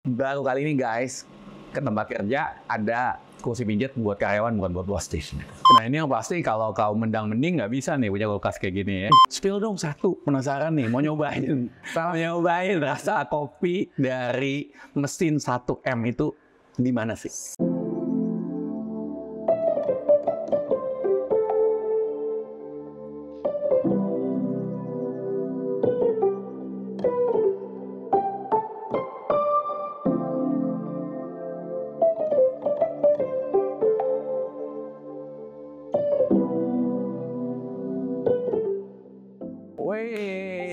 Baru kali ini guys, ke tempat kerja ada kursi pijat buat karyawan, bukan buat bos. Nah ini yang pasti kalau kau mendang-mending nggak bisa nih punya kulkas kayak gini ya. Spill dong satu, penasaran nih, mau nyobain. Mau nyobain rasa kopi dari mesin 1M itu di mana sih?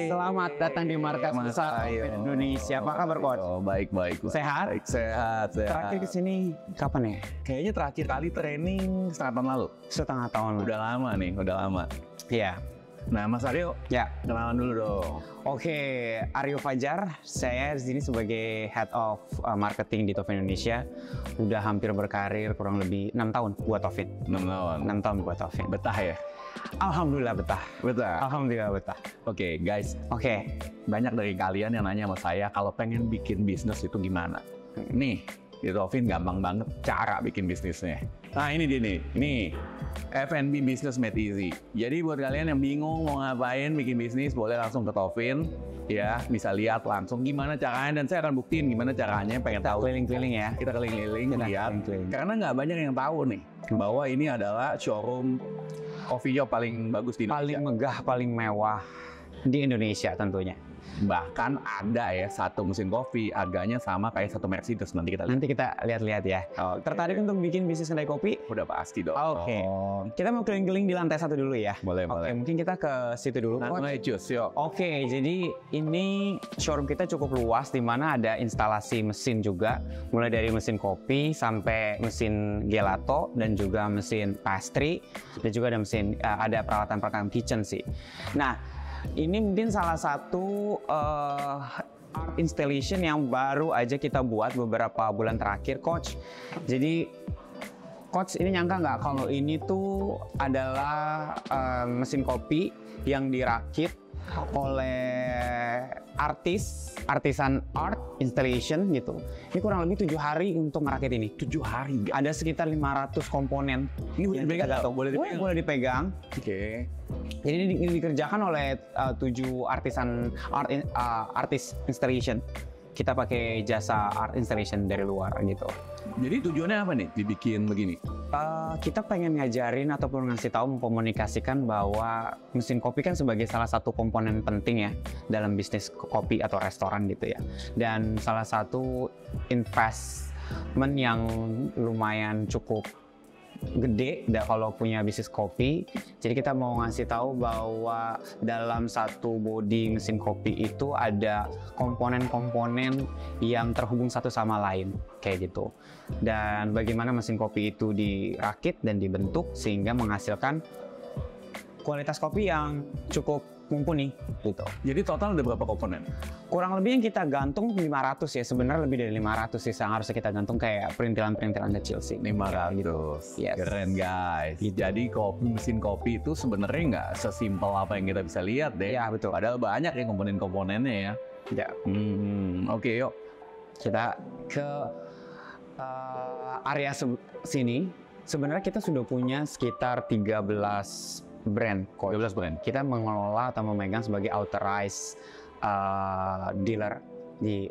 Selamat datang di markas besar Indonesia. Apa kabar, Coach? Oh, baik. Sehat? Sehat. Terakhir kesini kapan ya? Kayaknya terakhir kali training setengah tahun lalu. Setengah tahun. Udah lama nih, udah lama. Iya. Nah, Mas Aryo, Ya. kenalan dulu dong. Oke, Aryo Fajar. Saya di sini sebagai Head of Marketing di Toffee Indonesia. Udah hampir berkarir kurang lebih 6 tahun buat Toffee. 6 tahun. 6 tahun buat Toffee. Betah ya? Alhamdulillah betah. Betah. Alhamdulillah betah. Oke, guys. Oke. Banyak dari kalian yang nanya sama saya kalau pengen bikin bisnis itu gimana? Nih, di Toffee gampang banget cara bikin bisnisnya. Nah, ini dia nih. Nih, F&B Business Made Easy. Jadi buat kalian yang bingung mau ngapain bikin bisnis, boleh langsung ke Toffee. Ya, bisa lihat langsung gimana caranya, dan saya akan buktiin gimana caranya. Pengen tahu? Keliling-keliling ya. Kita keliling-keliling lihat. keliling-keliling. Karena nggak banyak yang tahu nih bahwa ini adalah showroom coffee shop paling bagus di Indonesia. Paling megah, paling mewah di Indonesia tentunya. Bahkan ada ya satu mesin kopi harganya sama kayak satu Mercedes. Nanti kita lihat. Nanti kita lihat-lihat ya. Oke. Tertarik untuk bikin bisnis kedai kopi? Udah pasti dong. Oke. Kita mau keliling-keliling di lantai 1 dulu ya. Boleh. Oke, mungkin kita ke situ dulu. Nah, Coach. mulai jus, yuk. Oke, jadi ini showroom kita cukup luas di mana ada instalasi mesin juga, mulai dari mesin kopi sampai mesin gelato dan juga mesin pastry, dan juga ada mesin ada peralatan-peralatan kitchen sih. Nah, ini mungkin salah satu art installation yang baru aja kita buat beberapa bulan terakhir, Coach. Jadi Coach ini nyangka nggak kalau ini tuh adalah mesin kopi yang dirakit oleh artisan art installation gitu. Ini kurang lebih 7 hari untuk merakit ini. 7 hari. Ada sekitar 500 komponen. Ini boleh dipegang atau boleh dipegang? Boleh dipegang. Oke. Jadi ini dikerjakan oleh 7 artisan artis installation. Kita pakai jasa art installation dari luar gitu. Jadi tujuannya apa nih dibikin begini? Kita pengen ngajarin ataupun ngasih tahu, mengkomunikasikan bahwa mesin kopi kan sebagai salah satu komponen penting ya dalam bisnis kopi atau restoran gitu ya. Dan salah satu investment yang lumayan cukup gede kalau punya bisnis kopi. Jadi kita mau ngasih tahu bahwa dalam satu bodi mesin kopi itu ada komponen-komponen yang terhubung satu sama lain kayak gitu. Dan bagaimana mesin kopi itu dirakit dan dibentuk sehingga menghasilkan kualitas kopi yang cukup mumpuni gitu. Jadi total ada berapa komponen? Kurang lebih yang kita gantung 500 ya, sebenarnya lebih dari 500 sih yang harusnya kita gantung, kayak perintilan-perintilan kecil sih. 500. Yes. Keren guys. Jadi mesin kopi itu sebenarnya nggak sesimpel apa yang kita bisa lihat deh. Ya betul. Padahal banyak ya komponen-komponennya ya. Ya. Oke, yuk. Kita ke area sini. Sebenarnya kita sudah punya sekitar 13 brand, 13 brand. Kita mengelola atau memegang sebagai authorized dealer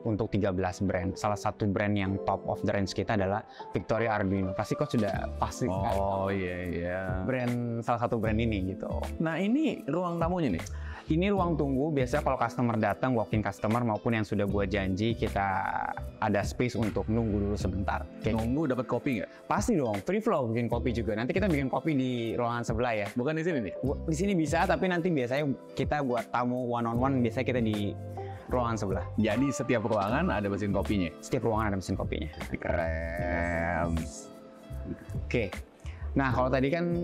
untuk 13 brand. Salah satu brand yang top of the range kita adalah Victoria Arduino. Pasti kok sudah pasti kan? Oh iya. Brand salah satu brand ini gitu. Nah ini ruang tamunya nih. Ini ruang tunggu. Biasanya kalau customer datang, walk-in customer maupun yang sudah buat janji, kita ada space untuk nunggu dulu sebentar. Nunggu dapat kopi nggak? Pasti dong, free flow bikin kopi juga. Nanti kita bikin kopi di ruangan sebelah ya. Bukan di sini nih? Di sini bisa, tapi nanti biasanya kita buat tamu one on one, biasanya kita di ruangan sebelah. Jadi setiap ruangan ada mesin kopinya? Setiap ruangan ada mesin kopinya. Keren. Oke. Nah, kalau tadi kan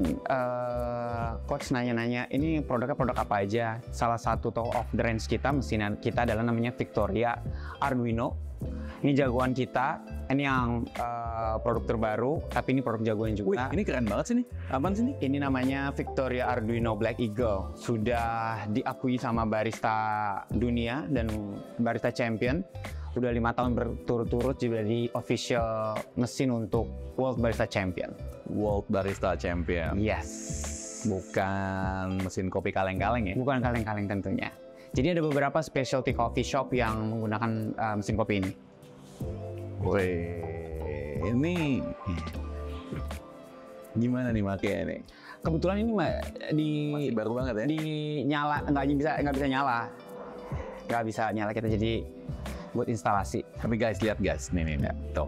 Coach nanya-nanya, ini produknya produk apa aja? Salah satu top of the range kita, mesin kita adalah namanya Victoria Arduino. Ini jagoan kita, Ini yang produk terbaru, tapi ini produk jagoan Wih, juga. ini keren banget sih nih. Apaan sih nih? Ini namanya Victoria Arduino Black Eagle. Sudah diakui sama barista dunia dan barista champion. Udah 5 tahun berturut-turut jadi official mesin untuk World Barista Champion. World Barista Champion. Yes. Bukan mesin kopi kaleng-kaleng ya? Bukan kaleng-kaleng tentunya. Jadi ada beberapa specialty coffee shop yang menggunakan mesin kopi ini. Wih, ini gimana nih makanya nih? Kebetulan ini Masih baru banget ya? dinyala, nggak bisa nyala. Nggak bisa nyala kita jadi buat instalasi. Tapi guys, lihat guys, nih tuh.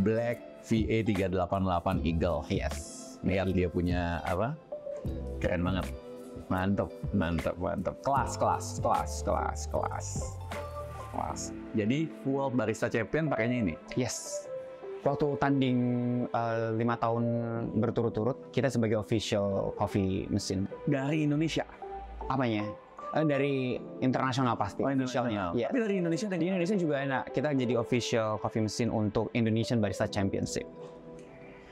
Black VA388 Eagle. Yes. Lihat dia punya apa? Keren banget. Mantap. Kelas. Jadi World Barista Champion pakainya ini. Yes. Waktu tanding 5 tahun berturut-turut, kita sebagai official coffee mesin. Dari Indonesia. Apanya? Dari internasional pasti. Internasional. Yes. Tapi dari Indonesia Di Indonesia juga enak. Kita jadi official coffee mesin untuk Indonesian Barista Championship.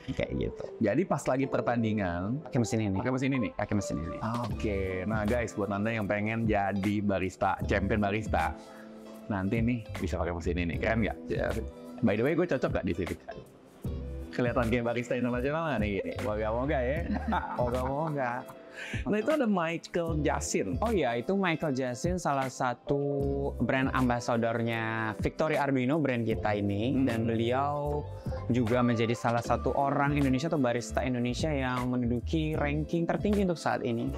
Kayak gitu. Jadi pas lagi pertandingan Pakai mesin ini. pakai mesin ini. Pakai mesin ini. Oke, nah guys, buat anda yang pengen jadi barista, champion barista, nanti nih bisa pakai mesin ini, keren nggak? By the way, gue cocok nggak di sini? Kelihatan kayak barista internasional nggak nih? Moga-moga ya. Moga-moga. Nah itu ada Michael Jasin. Oh iya, itu Michael Jasin, salah satu brand ambassadornya Victoria Arduino, brand kita ini. Dan beliau juga menjadi salah satu orang Indonesia atau barista Indonesia yang menduduki ranking tertinggi untuk saat ini.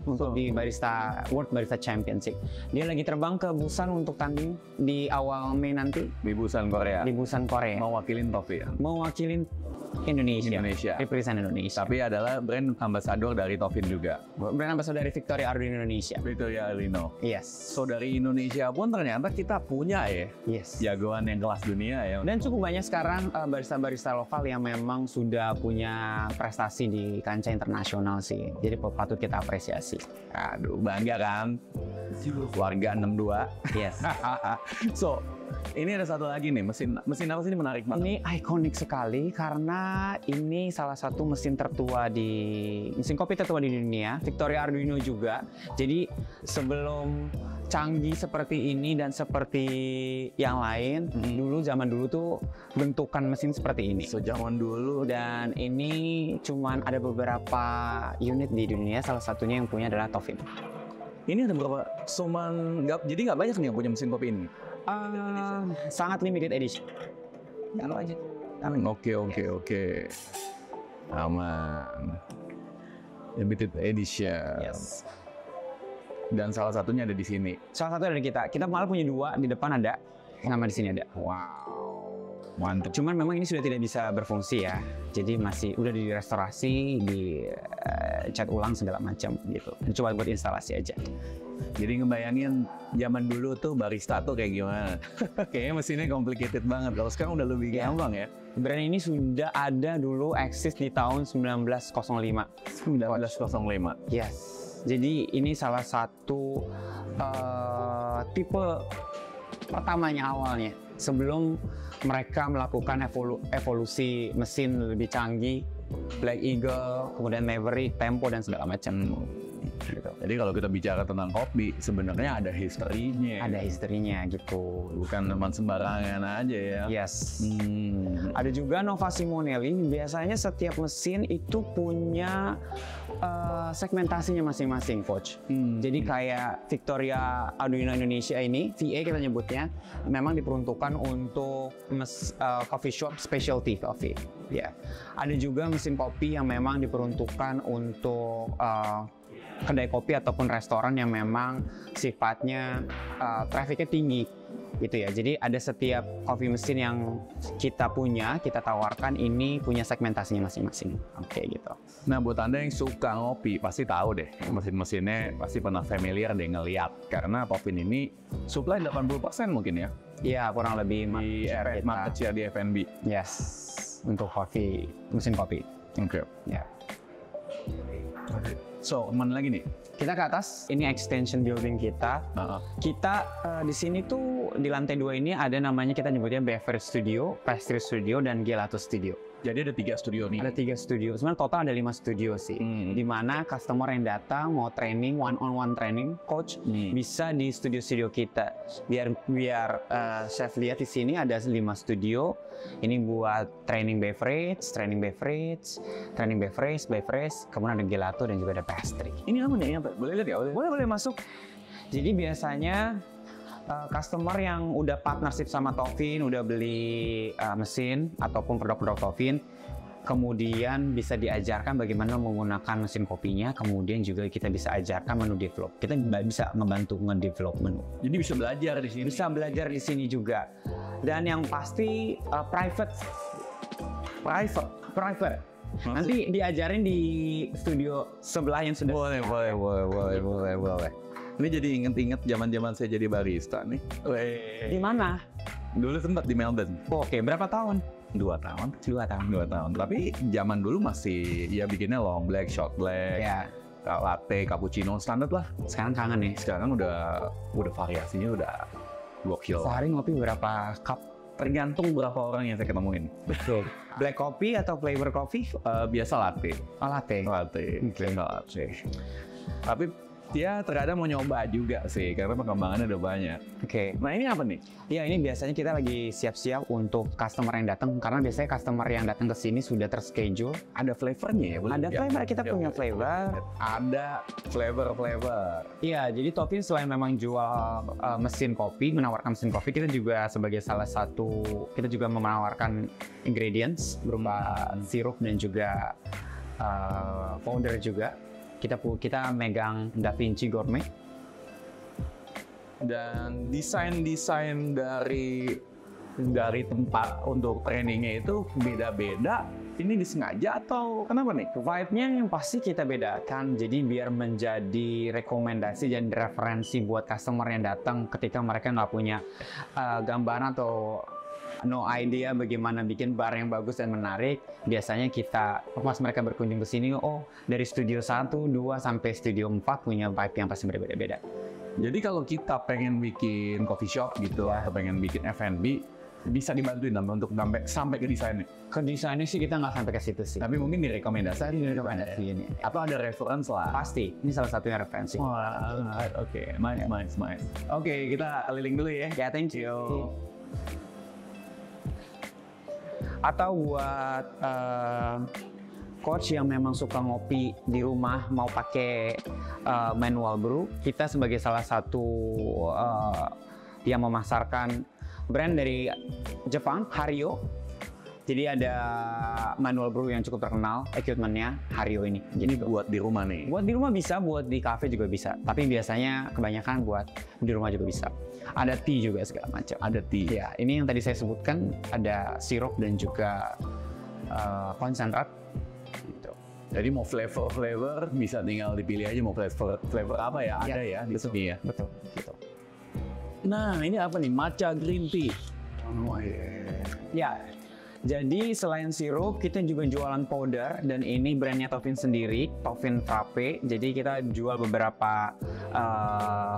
Untuk di Barista World Barista Championship. Dia lagi terbang ke Busan untuk tanding di awal Mei nanti. Di Busan Korea. Di Busan Korea. Mau wakilin Tofi ya? Mewakili Indonesia. Represent Indonesia. Tapi adalah brand ambassador dari Tofin juga. Brand ambassador dari Victoria Arduino Indonesia. Victoria Arduino. Yes. So dari Indonesia pun ternyata kita punya ya. Yes. Jagoan yang kelas dunia ya. Dan cukup banyak sekarang barista-barista lokal yang memang sudah punya prestasi di kancah internasional sih. Jadi patut kita apresiasi. Aduh, bangga kan? Warga 62. Yes. So, ini ada satu lagi nih, mesin apa sih ini menarik banget? Ini ikonik sekali karena ini salah satu mesin kopi tertua di dunia, Victoria Arduino juga. Jadi sebelum canggih seperti ini dan seperti yang lain, zaman dulu tuh bentukan mesin seperti ini. Sejaman dulu. Dan ini cuman ada beberapa unit di dunia, salah satunya yang punya adalah Tofin. Ini ada berapa? Jadi nggak banyak nih yang punya mesin kopi ini? Sangat limited edition. Kalau aja. Oke. Aman. Limited edition. Yes. Dan salah satunya ada di sini. Salah satu dari kita. Kita malah punya 2, di depan ada, sama di sini ada. Wow. Mantap. Cuman memang ini sudah tidak bisa berfungsi ya. Jadi udah direstorasi, cat ulang segala macam gitu. Coba buat instalasi aja. Jadi ngebayangin zaman dulu tuh barista tuh kayak gimana? Kayaknya mesinnya complicated banget. Kalau sekarang udah lebih gampang ya. Brand ini sudah ada dulu eksis di tahun 1905. 1905. Yes. Jadi ini salah satu tipe pertamanya awalnya. Sebelum mereka melakukan evolusi mesin lebih canggih, Black Eagle, kemudian Maverick, Tempo dan segala macam. Gitu. Jadi kalau kita bicara tentang kopi, sebenarnya ada historinya. Ada historinya gitu. Bukan teman sembarangan aja ya. Yes. Ada juga Nova Simonelli. Biasanya setiap mesin itu punya segmentasinya masing-masing, Coach. Jadi kayak Victoria Arduino Indonesia ini, VA kita nyebutnya, memang diperuntukkan untuk coffee shop specialty coffee. Ya. Ada juga mesin kopi yang memang diperuntukkan untuk kedai kopi ataupun restoran yang memang sifatnya trafficnya tinggi gitu ya. Jadi ada setiap coffee mesin yang kita tawarkan ini punya segmentasinya masing-masing. Oke gitu. Nah buat Anda yang suka ngopi pasti tahu deh mesin-mesinnya pasti pernah familiar deh ngeliat karena Tofin ini supply 80% mungkin ya. Iya kurang lebih di market share di F&B. Yes. Untuk mesin kopi. Oke. Ya. So, kemana lagi nih? Kita ke atas, ini extension building kita. Kita di sini tuh di lantai 2 ini ada namanya, kita nyebutnya beverage studio, pastry studio, dan gelato studio. Jadi ada 3 studio nih. Ada 3 studio. Sebenarnya total ada 5 studio sih. Di mana customer yang datang mau training, one on one training, coach bisa di studio-studio kita. Biar chef lihat di sini ada 5 studio. Ini buat training beverage, kemudian ada gelato dan juga ada pastry. Ini apa nih? Boleh lihat ya? Boleh masuk. Jadi biasanya customer yang udah partnership sama Tovin, udah beli mesin ataupun produk-produk Tovin, kemudian bisa diajarkan bagaimana menggunakan mesin kopinya, kemudian juga kita bisa ajarkan menu develop. Kita bisa membantu nge-develop menu. Jadi bisa belajar di sini. Bisa belajar di sini juga. Dan yang pasti private. Nanti diajarin di studio sebelah yang sudah. Boleh. Ini jadi inget-inget zaman saya jadi barista nih. Di mana? Dulu sempat di Melbourne. Oke, berapa tahun? 2 tahun. 2 tahun. Tapi zaman dulu masih ya bikinnya long black, short black, Ya. latte, cappuccino, standar lah. Sekarang kangen nih. Sekarang udah variasinya udah gokil. Sehari ngopi berapa cup? Tergantung berapa orang yang saya ketemuin. Betul. Black coffee atau flavor coffee? Biasa latte. Oh, latte. Latte. Tapi dia terkadang mau nyoba juga sih, karena perkembangannya udah banyak. Oke. Nah ini apa nih? Ya, ini biasanya kita lagi siap-siap untuk customer yang datang, karena biasanya customer yang datang ke sini sudah terschedule. Ada flavornya ya? Ada flavor, kita punya flavor. Ada flavor. Iya, jadi Tovin selain memang jual mesin kopi, menawarkan mesin kopi, kita juga sebagai salah satu, kita juga menawarkan ingredients berupa sirup dan juga powder juga. Kita megang Da Vinci Gourmet. Dan desain dari tempat untuk trainingnya itu beda-beda. Ini disengaja atau kenapa nih? Vibe-nya yang pasti kita bedakan, jadi biar menjadi rekomendasi dan referensi buat customer yang datang ketika mereka nggak punya gambaran atau no idea bagaimana bikin bar yang bagus dan menarik. Biasanya kita, pas mereka berkunjung ke sini, oh dari studio 1, 2, sampai studio 4 punya vibe yang pasti berbeda-beda. Jadi kalau kita pengen bikin coffee shop gitu, atau pengen bikin F&B, bisa dibantuin untuk sampai ke desainnya? Ke desainnya sih kita nggak sampai ke situ sih. Tapi mungkin direkomendasi ini. Atau ada reference lah. Pasti, ini salah satunya referensi. Oke, nice. Oke, kita keliling dulu ya. Ya, thank you. Atau buat coach yang memang suka ngopi di rumah, mau pakai manual brew, kita sebagai salah satu yang memasarkan brand dari Jepang, Hario. Jadi ada manual brew yang cukup terkenal, equipment-nya Hario ini. Jadi buat di rumah nih? Buat di rumah bisa, buat di cafe juga bisa. Tapi biasanya kebanyakan buat di rumah juga bisa. Ada tea juga segala macam. Ada tea? Ya, ini yang tadi saya sebutkan, ada sirup dan juga konsentrat. Gitu. Jadi mau flavor bisa tinggal dipilih aja mau flavor apa ya? Ada ya di sini ya? Betul. Gitu. Nah, ini apa nih? Matcha green tea. Ya, jadi selain sirup, kita juga jualan powder, dan ini brandnya Tovin sendiri, Tovin Frappe. Jadi kita jual beberapa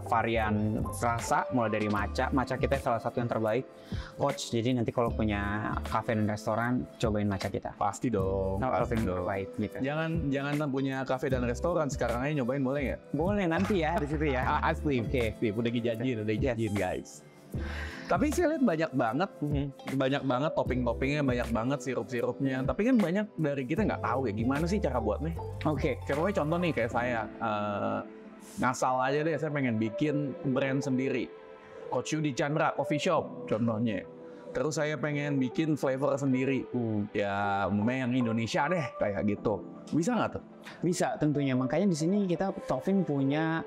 varian rasa, mulai dari matcha. Matcha kita salah satu yang terbaik, coach. Jadi nanti kalau punya cafe dan restoran, cobain matcha kita. Pasti dong. Tovin terbaik gitu. Jangan punya cafe dan restoran sekarang aja nyobain, boleh nggak? Boleh nanti ya di situ ya. Asli. Oke. Udah dijanjiin guys. Tapi saya lihat banyak banget topping-toppingnya, banyak banget sirup-sirupnya. Tapi kan banyak dari kita nggak tahu ya gimana sih cara buatnya. Oke. Kayak contoh nih kayak saya ngasal aja deh, saya pengen bikin brand sendiri. Coach Yudi Chandra Coffee Shop contohnya. Terus saya pengen bikin flavor sendiri. Ya umumnya yang Indonesia deh kayak gitu. Bisa nggak tuh? Bisa tentunya. Makanya di sini kita Tovin punya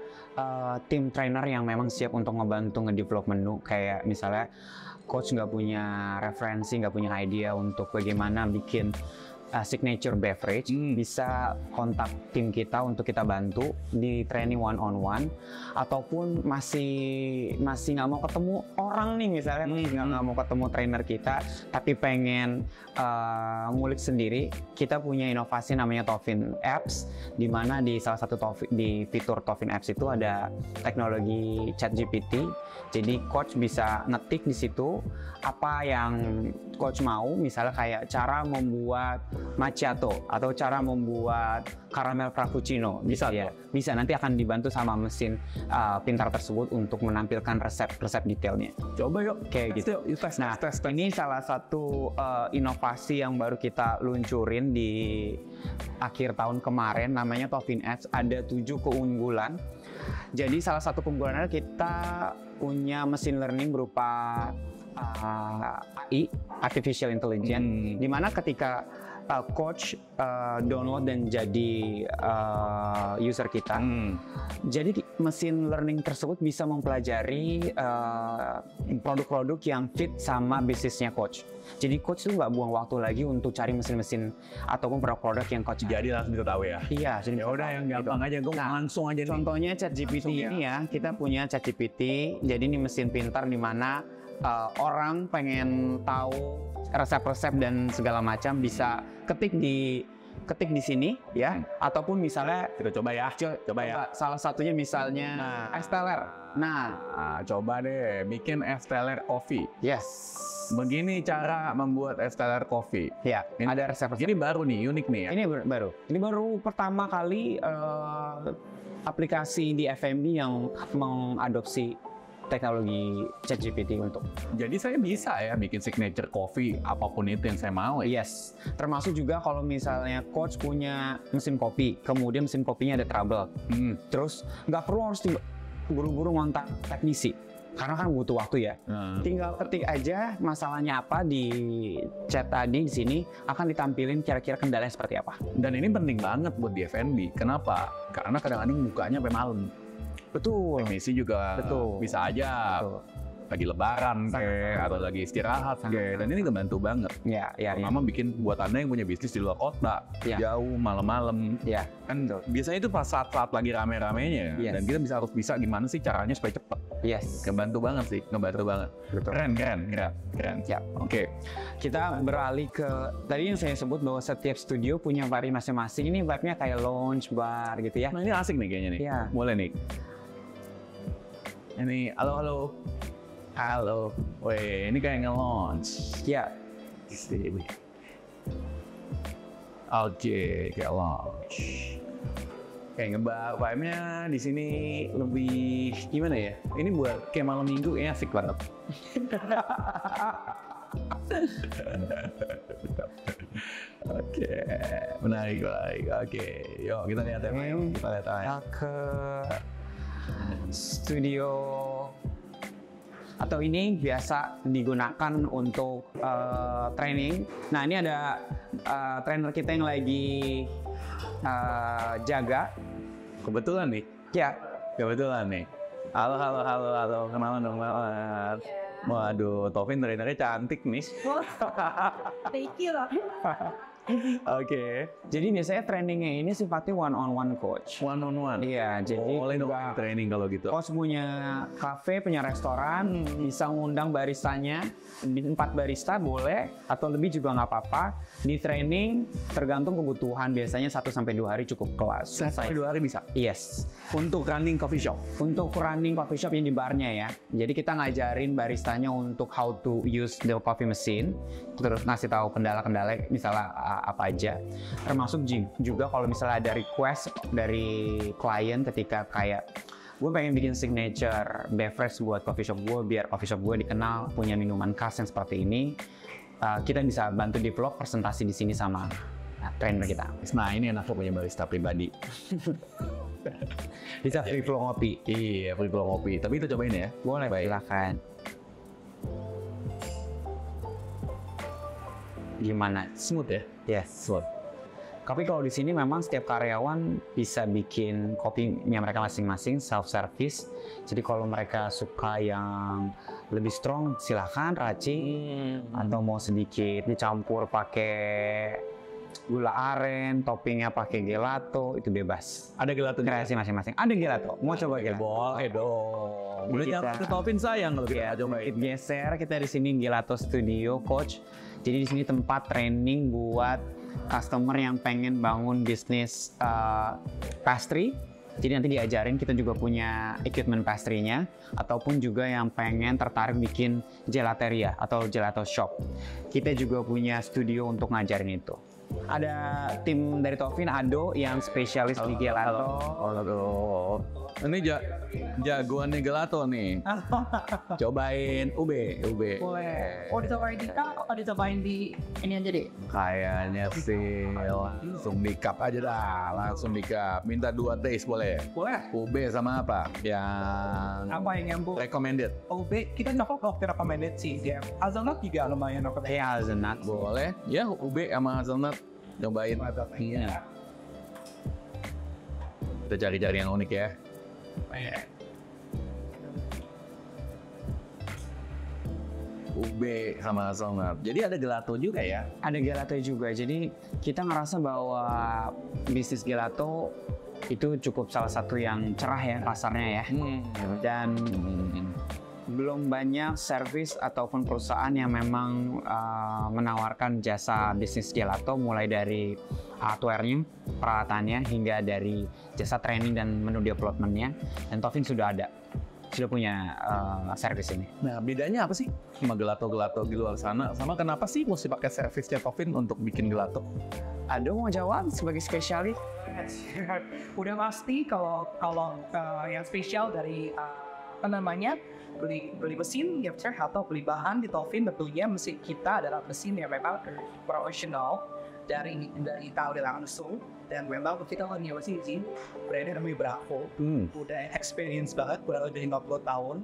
tim trainer yang memang siap untuk ngebantu ngedevelop menu. Kayak misalnya coach nggak punya referensi, nggak punya idea untuk bagaimana bikin signature beverage, bisa kontak tim kita untuk kita bantu di training one on one, ataupun masih nggak mau ketemu orang nih misalnya, nggak mau ketemu trainer kita, tapi pengen ngulik sendiri. Kita punya inovasi namanya Tofin Apps, di mana di salah satu di fitur Tofin Apps itu ada teknologi ChatGPT. Jadi coach bisa ngetik di situ apa yang coach mau, misalnya kayak cara membuat macchiato atau cara membuat caramel frappuccino, bisa ya. Bisa, nanti akan dibantu sama mesin pintar tersebut untuk menampilkan resep detailnya. Coba yuk, kayak gitu. Tes. Ini salah satu inovasi yang baru kita luncurin di akhir tahun kemarin, namanya Tofin Apps. Ada 7 keunggulan. Jadi salah satu keunggulannya kita punya mesin learning berupa AI, Artificial Intelligence, di mana ketika coach download dan jadi user kita, jadi mesin learning tersebut bisa mempelajari produk-produk yang fit sama bisnisnya coach. Jadi coach tuh nggak buang waktu lagi untuk cari mesin-mesin ataupun produk-produk yang coach. Jadi langsung bisa tahu ya. Iya, ya udah yang gampang aja, gue langsung aja nih. Contohnya ChatGPT ini ya, kita punya ChatGPT. Jadi ini mesin pintar di mana orang pengen tahu resep-resep dan segala macam bisa ketik di sini ya, ataupun misalnya kita coba ya. Salah satunya misalnya es teler. Coba deh bikin es teler coffee. Yes. Begini cara membuat es teler coffee. Ya, ada resep. Ini baru nih, unik nih ya. Ini baru pertama kali aplikasi di F&B yang mengadopsi teknologi ChatGPT untuk. Jadi saya bisa ya bikin signature coffee apapun itu yang saya mau ya? Yes. Termasuk juga kalau misalnya coach punya mesin kopi, kemudian mesin kopinya ada trouble. Terus nggak perlu harus buru-buru ngontak teknisi, karena kan butuh waktu ya. Tinggal ketik aja masalahnya apa di chat tadi, di sini akan ditampilin kira-kira kendalanya seperti apa. Dan ini penting banget buat di F&B. Kenapa? Karena kadang-kadang bukanya sampai malam. Betul. Teknisi juga bisa aja. Lagi lebaran atau lagi istirahat dan ini ngebantu banget. Terutama bikin buat Anda yang punya bisnis di luar kota, jauh malam-malam. Kan biasanya itu pas saat lagi rame-ramenya dan kita harus bisa gimana sih caranya supaya cepet. Ngebantu banget sih, Betul. Keren. Oke. Kita beralih ke tadi yang saya sebut bahwa setiap studio punya vibe masing-masing. Ini vibe-nya kayak lounge, bar gitu ya. Nah ini asik nih kayaknya nih. Boleh nih. Ini halo. Weh, ini kayak nge-launch. Oke, kayak launch. Kayak ngebar, vibe-nya di sini lebih gimana ya? Ini buat kayak malam minggu kayaknya asik banget. Oke, menarik. Oke, yuk kita lihat ya. Kita lihat ke studio. Atau ini biasa digunakan untuk training. Nah ini ada trainer kita yang lagi jaga. Kebetulan nih. Kebetulan nih. Halo. Kenalan dong. Waduh, Tofin trainernya cantik nih. Thank you loh. Oke. Jadi biasanya trainingnya ini sifatnya one on one coach. One on one. Iya, jadi boleh dong training kalau gitu. Coach punya cafe, punya restoran, bisa ngundang baristanya, 4 barista boleh, atau lebih juga nggak apa-apa. Di training tergantung kebutuhan, biasanya 1 sampai 2 hari cukup kelas. 1 sampai 2 hari bisa. Yes. Untuk running coffee shop. Untuk running coffee shop yang di barnya ya. Jadi kita ngajarin baristanya untuk how to use the coffee machine, terus ngasih tahu kendala-kendala misalnya apa aja. Termasuk juga kalau misalnya ada request dari klien ketika kayak gue pengen bikin signature beverage buat coffee shop gue biar coffee shop gue dikenal punya minuman khas yang seperti ini, kita bisa bantu develop presentasi di sini sama trainer kita. Nah ini enak punya barista pribadi. Bisa free flow ngopi. Iya, free flow ngopi. Tapi kita cobain ya. Boleh, silakan. Gimana? Smooth ya? Yes, smooth. Tapi kalau di sini memang setiap karyawan bisa bikin kopinya mereka masing-masing, self service. Jadi kalau mereka suka yang lebih strong, silahkan racik. Atau mau sedikit dicampur pakai gula aren, toppingnya pakai gelato, itu bebas. Ada gelato juga? Kreasi masing-masing. Ada gelato. Mau coba gelato? Boleh dong. Udah Kita- nyampe ke Taufin sayang kalau Ya, kita cobain. sedikit geser, kita di sini Gelato Studio, Coach. Jadi di sini tempat training buat customer yang pengen bangun bisnis pastry. Jadi nanti diajarin, kita juga punya equipment pastry-nya, ataupun juga yang pengen tertarik bikin gelateria atau gelato shop. Kita juga punya studio untuk ngajarin itu. Ada tim dari Taufin, Ado, yang spesialis di gelato. Oh, ini jagoannya gelato nih. Cobain ube. Boleh. Oh dicobain di cup atau dicobain di ini aja deh? Kayaknya sih langsung di cup aja dah, langsung di cup. Minta 2 taste boleh? Boleh. Ube sama apa? Yang Apa yang nyambung? recommended. OB kita nyokok recommended sih dia. Hazelnut juga lumayan recommended. Ya, hazelnut. Boleh? Ya, ube sama hazelnut. Cobain. Iya. Kita cari-cari yang unik ya. Ube sama hazelnut. Jadi ada gelato juga ya? Ada gelato juga. Jadi kita ngerasa bahwa bisnis gelato itu cukup salah satu yang cerah ya pasarnya ya. Dan belum banyak servis ataupun perusahaan yang memang menawarkan jasa bisnis gelato, mulai dari hardware-nya, peralatannya, hingga dari jasa training dan menu development-nya. Dan Taufin sudah punya servis ini. Nah, bedanya apa sih sama gelato-gelato di luar sana? Sama kenapa sih mesti pakai servisnya Taufin untuk bikin gelato? Ado mau jawab sebagai spesialis? Udah pasti kalau yang spesial dari apa namanya beli mesin capture atau beli bahan di Taufin, tentunya mesin kita adalah mesin yang memang profesional dari tahun langsung, dan memang kita kan nyewa sih brandnya namanya Bravo, udah experience banget kurang lebih 50 tahun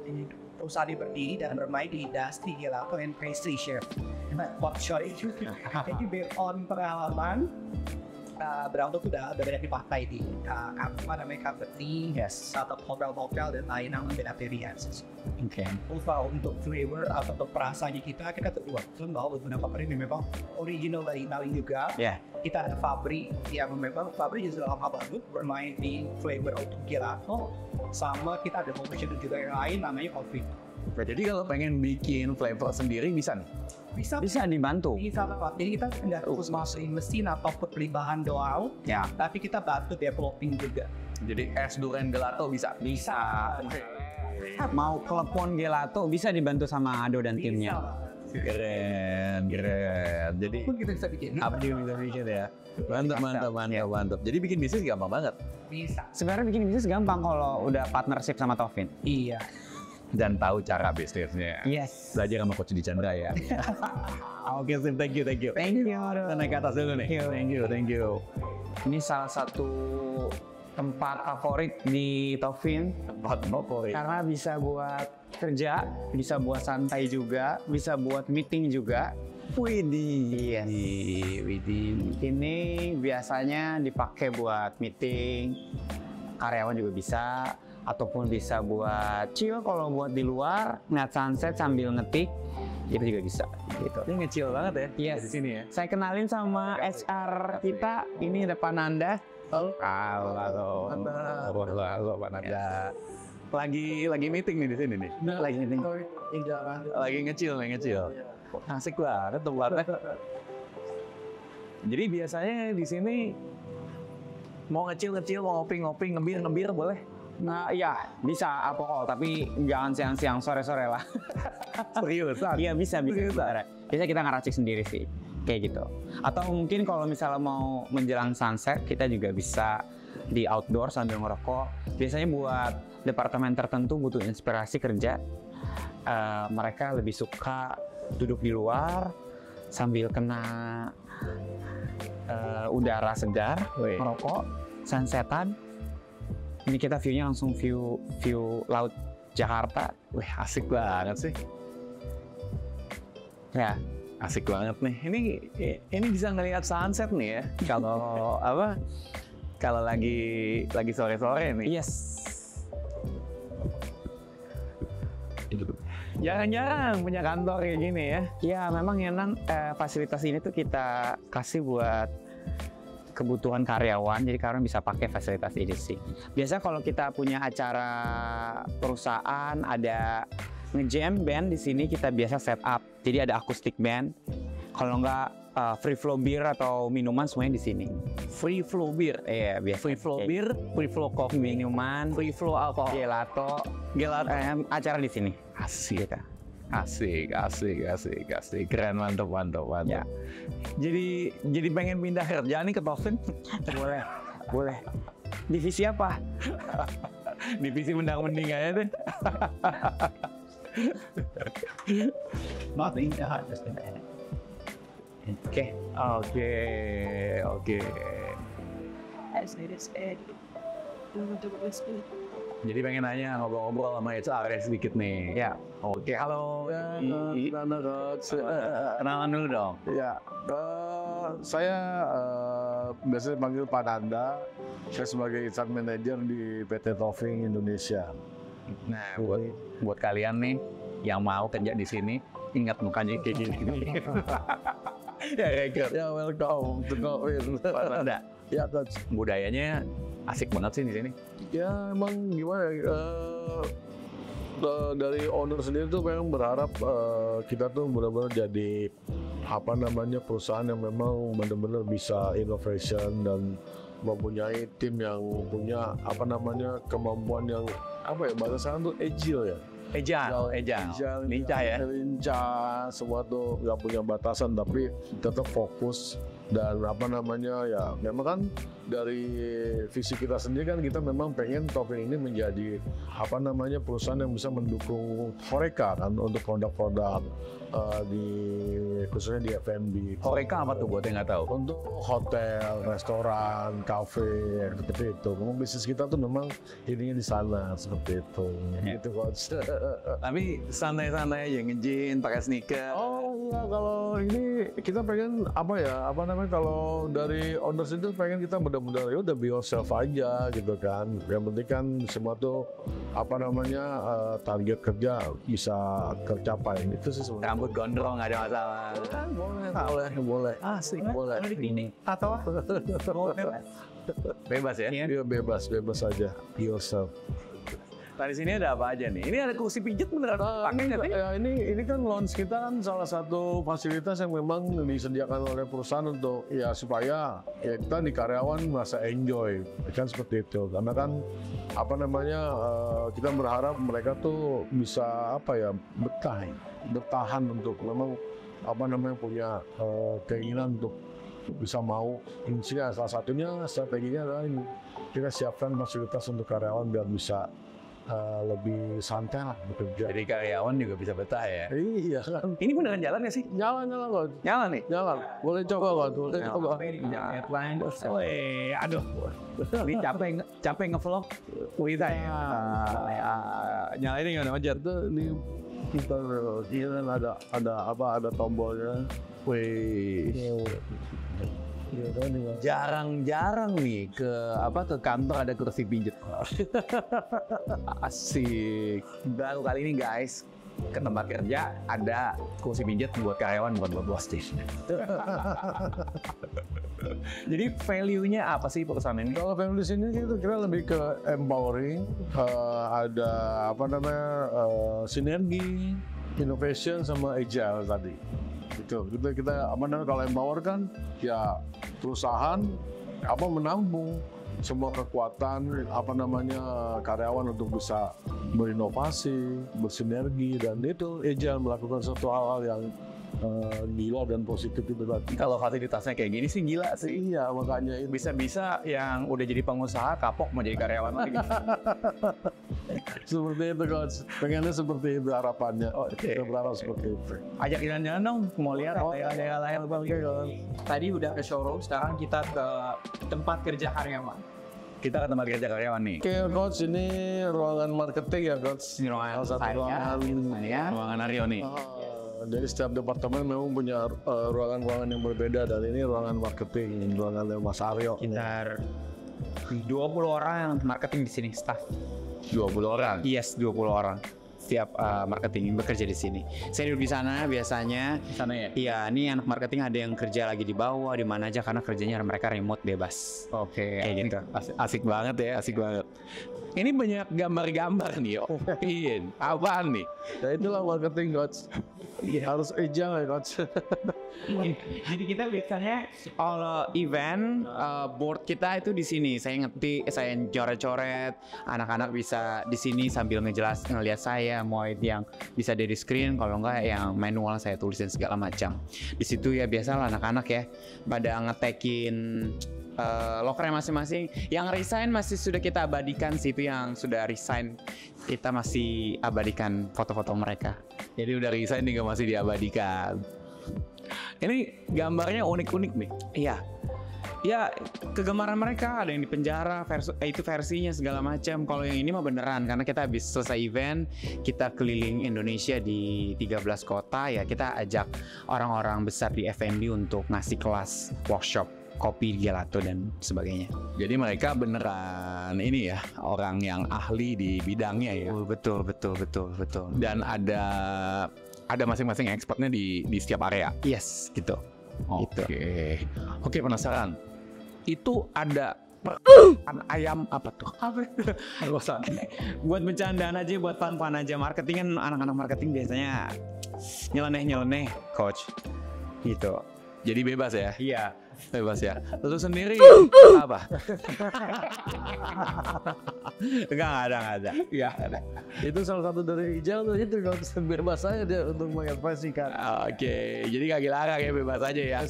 di perusahaan berdiri dan bermain di industri gelato and pastry chef. What shot itu based on pengalaman. Bravo tuh udah banyak dipakai di apa namanya company, atau hotel-hotel dan lain yang gelateria. Oke. Untuk flavor atau untuk perasaannya kita kedua bahwa beberapa brand yang memang original dari Bali juga. Ya. Kita ada Fabri yang memang Fabri juga lama banget bermain di flavor untuk gelato, sama kita ada promotion juga yang lain namanya Coffee. Jadi kalau pengen bikin flavor sendiri bisa nih? Bisa dibantu. Bisa Pak. Jadi kita nggak harus masukin mesin ataupun beli bahan doang, Ya. tapi kita bantu developing juga. Jadi es durian gelato bisa? Bisa. Mau klepon gelato bisa dibantu sama Ado dan timnya. Keren. Jadi Pun kita bisa bikin. apa dia bisa bikin ya? Mantap. Jadi bikin bisnis gampang banget. Bisa. Sebenarnya bikin bisnis gampang kalau udah partnership sama Taufin. Iya. Dan tahu cara bisnisnya. Yes. Belajar sama Coach Di Chandra ya. Oke, Sim. Thank you. Thank you. Kita naik ke atas dulu nih. Thank you. Ini salah satu tempat favorit di Taufin Tempat favorit. karena bisa buat kerja, bisa buat santai juga, bisa buat meeting juga. Widih. Yes. Widih. Ini biasanya dipakai buat meeting, karyawan juga bisa, ataupun bisa buat chill kalau buat di luar, ngeliat sunset sambil ngetik, itu juga bisa. Gitu. Ini ngecil banget ya? Yes. Di sini ya? Saya kenalin sama HR kita, ini depan Anda. Halo Pak Nanda. Lagi meeting nih di sini nih. Lagi meeting. Lagi ngecil. Asik banget tempatnya. Jadi biasanya di sini mau ngecil, mau ngopi, ngebir boleh. Nah, iya, bisa alkohol, tapi jangan siang-siang, sore-sore lah. Seriusan? Iya, bisa. Seriusan? Biasanya kita ngeracik sendiri sih, kayak gitu. Atau mungkin kalau misalnya mau menjelang sunset, kita juga bisa di outdoor sambil ngerokok. Biasanya buat departemen tertentu butuh inspirasi kerja, mereka lebih suka duduk di luar sambil kena udara segar, merokok, sunsetan. Ini kita view-nya langsung view laut Jakarta. Wih, asik banget sih. Ya, Asik banget nih. Ini bisa ngelihat sunset nih ya. Kalau apa? Kalau lagi sore-sore nih. yes. Jarang-jarang punya kantor kayak gini ya. Ya memang fasilitas ini tuh kita kasih buat kebutuhan karyawan, jadi karyawan bisa pakai fasilitas ini sih. Biasa kalau kita punya acara perusahaan, ada nge-jam band di sini kita biasa set up. Jadi ada acoustic band. Kalau nggak free flow beer atau minuman semuanya di sini. Free flow beer. Iya, biasa. Free flow beer, free flow coffee, Minuman, free flow alkohol. gelato, acara di sini. Asik. Asik. Keren, mantap. Ya. Jadi pengen pindah kerja nih ke Tovin? Boleh. Divisi apa? Divisi mendang-mending aja deh. Nothing, just an edit. Oke. As it is Ed. Jadi pengen nanya ngobrol-ngobrol sama HR sedikit nih. Ya. Oke, halo. Kenalan dulu dong. Ya, saya biasanya panggil Pak Nanda. Saya sebagai HR Manager di PT Toving Indonesia. Nah, buat kalian nih yang mau kerja di sini, ingat mukanya kayak gini. Ya, record. Ya, welcome to Toving. Ada. Ya, Coach. Budayanya asik banget sih di sini. Ya, emang gimana ya? Dari owner sendiri tuh memang berharap kita tuh benar-benar jadi perusahaan yang memang benar-benar bisa innovation dan mempunyai tim yang punya kemampuan yang bahasa sekarang tuh agile ya. Ejang, lincah ya. Lincah, semua tuh nggak punya batasan tapi tetap fokus dan ya memang kan dari visi kita sendiri kan kita memang pengen Toving ini menjadi perusahaan yang bisa mendukung Horeca kan untuk produk-produk khususnya di F&B. Horeca apa tuh buat yang nggak tahu? Untuk hotel, restoran, kafe seperti itu. Memang bisnis kita tuh memang ininya di sana seperti itu. Gitu Coach. Tapi santai-santai aja nge-gym, pakai sneaker. Oh iya, kalau ini kita pengen kalau dari owners itu pengen kita benar-benar ya udah be yourself aja gitu kan. Yang penting kan semua tuh target kerja bisa tercapai. Itu sih sebenarnya. Rambut gondrong nggak ada masalah. Boleh. Asik. Boleh. Ini atau Bebas ya? Iya bebas aja. Be yourself. Nah di sini ada apa aja nih? Ini ada kursi pijat beneran pakai nggak sih? Ya, ini kan lounge kita kan salah satu fasilitas yang memang disediakan oleh perusahaan untuk ya supaya ya kita di karyawan merasa enjoy kan seperti itu. Karena kan kita berharap mereka tuh bisa bertahan untuk memang punya keinginan untuk bisa mau intinya salah satunya strateginya adalah ini kita siapkan fasilitas untuk karyawan biar bisa lebih santai lah bekerja. Jadi karyawan juga bisa betah ya? Iya kan. Ini beneran jalan nggak sih? Jalan kok. Jalan nih? Jalan. Boleh coba kok. Boleh coba. Headline. Aduh. Ini capek ngevlog. Wita ya. Nyalain gimana Ojar? Ini kita ada tombolnya. Wih. Jarang-jarang nih ke kantor ada kursi pijat. Asik. Baru kali ini guys ke tempat kerja ada kursi pijat buat karyawan buat bos deh. Jadi value-nya apa sih perusahaan ini? Kalau value di sini itu kita lebih ke empowering, ada sinergi, innovation sama agile tadi. Gitu. Kita kalau empower kan ya perusahaan menampung semua kekuatan karyawan untuk bisa berinovasi, bersinergi dan itu agile melakukan suatu hal-hal yang gila dan positif itu tadi. Kalau fasilitasnya kayak gini sih gila sih. Iya, makanya itu. Bisa-bisa yang udah jadi pengusaha kapok mau jadi karyawan lagi. Seperti itu Coach. Pengennya seperti itu harapannya. Oke. Kita berharap seperti itu. Ajak jalan-jalan dong, mau lihat daerah-daerah lain. Tadi udah ke showroom, sekarang kita ke tempat kerja karyawan. Kita ke tempat kerja karyawan nih. Oke Coach, ini ruangan marketing ya Coach. Ini ruangan ruangan Aryo nih. Jadi setiap departemen memang punya ruangan-ruangan yang berbeda dan ini ruangan marketing, ruangan Mas Aryo. Sekitar 20 orang yang marketing di sini, staff. 20 orang. Yes, 20 orang. setiap marketing bekerja di sini. Saya duduk di sana biasanya. Sana ya. Iya, ini anak marketing ada yang kerja lagi di bawah, di mana aja karena kerjanya mereka remote bebas. Oke, Kayak gitu. asik banget ya, asik banget. Ini banyak gambar-gambar nih, Ovin. Apaan nih? Ya itulah marketing coach. Harus agile ya coach. Jadi kita biasanya kalau event board kita itu di sini. Saya ngetik, saya coret-coret. Anak-anak bisa di sini sambil ngelihat saya. Mau yang bisa dari screen, kalau enggak yang manual saya tulisin segala macam. Di situ ya biasalah anak-anak ya pada ngetekin lokernya masing-masing. Yang resign masih sudah kita abadikan sih, itu yang sudah resign kita masih abadikan foto-foto mereka. Jadi udah resign juga masih diabadikan. Ini gambarnya unik-unik nih. Iya. Ya, kegemaran mereka ada yang di penjara, itu versinya segala macam. Kalau yang ini mah beneran karena kita habis selesai event, kita keliling Indonesia di 13 kota ya, kita ajak orang-orang besar di F&B untuk ngasih kelas workshop kopi, gelato dan sebagainya. Jadi mereka beneran ini ya, orang yang ahli di bidangnya ya. Betul. Dan ada masing-masing expertnya di setiap area. Yes, gitu. Oke, penasaran. Itu ada ayam apa tuh? Apa itu? Buat bercandaan aja, buat fun-fun aja. Marketing kan anak-anak marketing biasanya nyeleneh, coach. Gitu. Jadi bebas ya? Iya. Bebas ya. Lu sendiri apa? Enggak ada. Iya, ada. Itu salah satu dari agile tuh, itu coach. Bebas saya dia untuk mengadvisikan. Oke, jadi gak dilarang ya, bebas aja ya.